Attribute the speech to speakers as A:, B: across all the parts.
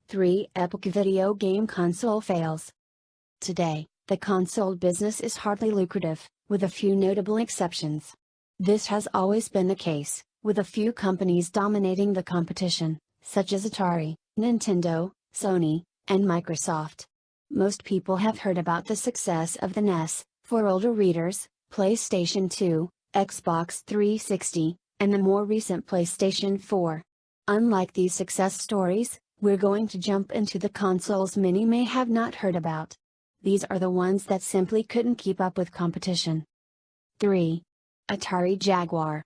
A: 3 Epic video game console fails. Today, the console business is hardly lucrative, with a few notable exceptions. This has always been the case, with a few companies dominating the competition, such as Atari, Nintendo, Sony, and Microsoft. Most people have heard about the success of the NES, for older readers, PlayStation 2, Xbox 360, and the more recent PlayStation 4. Unlike these success stories, we're going to jump into the consoles many may have not heard about. These are the ones that simply couldn't keep up with competition. 3. Atari Jaguar.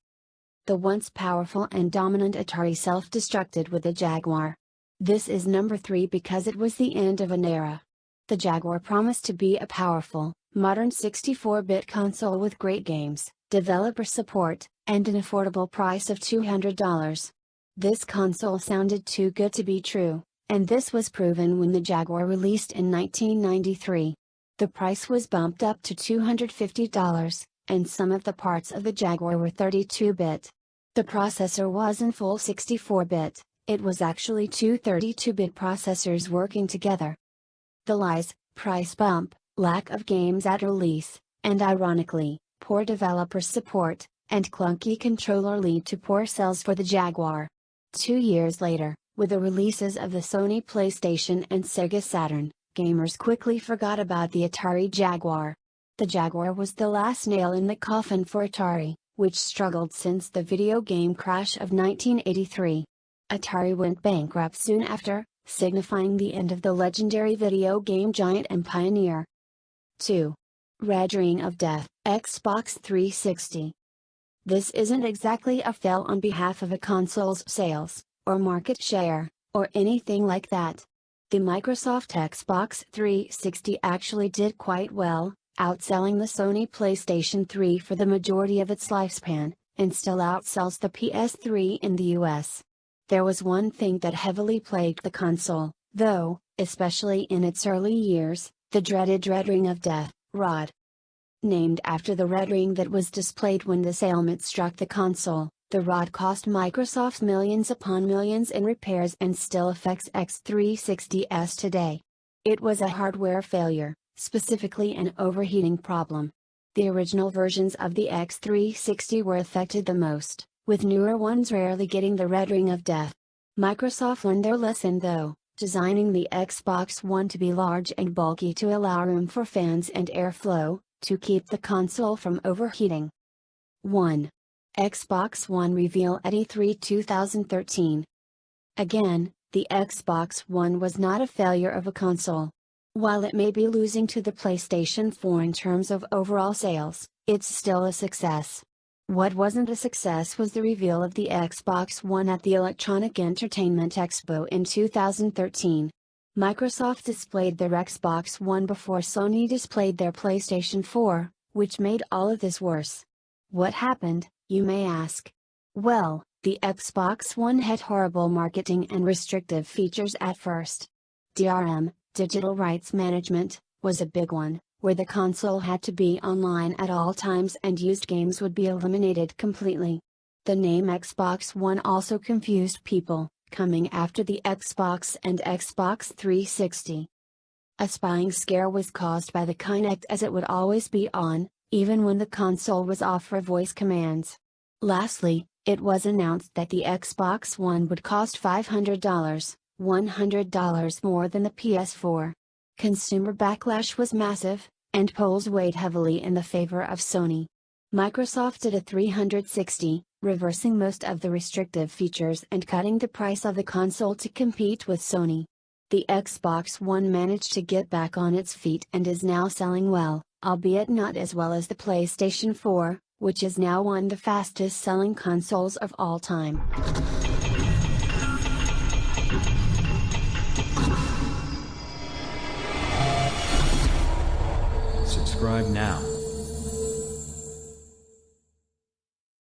A: The once powerful and dominant Atari self-destructed with the Jaguar. This is number 3 because it was the end of an era. The Jaguar promised to be a powerful, modern 64-bit console with great games, developer support, and an affordable price of $200. This console sounded too good to be true, and this was proven when the Jaguar released in 1993. The price was bumped up to $250, and some of the parts of the Jaguar were 32-bit. The processor wasn't full 64-bit, it was actually two 32-bit processors working together. The lies, price bump, lack of games at release, and ironically, poor developer support, and clunky controller lead to poor sales for the Jaguar. 2 years later, with the releases of the Sony PlayStation and Sega Saturn, gamers quickly forgot about the Atari Jaguar. The Jaguar was the last nail in the coffin for Atari, which struggled since the video game crash of 1983. Atari went bankrupt soon after, signifying the end of the legendary video game giant and pioneer. 2. Red Ring of Death, Xbox 360. This isn't exactly a fail on behalf of a console's sales, or market share, or anything like that. The Microsoft Xbox 360 actually did quite well, outselling the Sony PlayStation 3 for the majority of its lifespan, and still outsells the PS3 in the US. There was one thing that heavily plagued the console, though, especially in its early years, the dreaded Red Ring of Death, ROD. Named after the red ring that was displayed when this ailment struck the console, the ROD cost Microsoft millions upon millions in repairs and still affects X360s today. It was a hardware failure, specifically an overheating problem. The original versions of the X360 were affected the most, with newer ones rarely getting the Red Ring of Death. Microsoft learned their lesson though, designing the Xbox One to be large and bulky to allow room for fans and airflow, to keep the console from overheating. 1. Xbox One reveal at E3 2013. Again, the Xbox One was not a failure of a console. While it may be losing to the PlayStation 4 in terms of overall sales, it's still a success. What wasn't a success was the reveal of the Xbox One at the Electronic Entertainment Expo in 2013. Microsoft displayed their Xbox One before Sony displayed their PlayStation 4, which made all of this worse. What happened, you may ask? Well, the Xbox One had horrible marketing and restrictive features at first. DRM, Digital Rights Management, was a big one, where the console had to be online at all times and used games would be eliminated completely. The name Xbox One also confused people, coming after the Xbox and Xbox 360. A spying scare was caused by the Kinect as it would always be on, even when the console was off for voice commands. Lastly, it was announced that the Xbox One would cost $500, $100 more than the PS4. Consumer backlash was massive, and polls weighed heavily in the favor of Sony. Microsoft did a 360, reversing most of the restrictive features and cutting the price of the console to compete with Sony. The Xbox One managed to get back on its feet and is now selling well, albeit not as well as the PlayStation 4, which is now one of the fastest selling consoles of all time.
B: Subscribe now.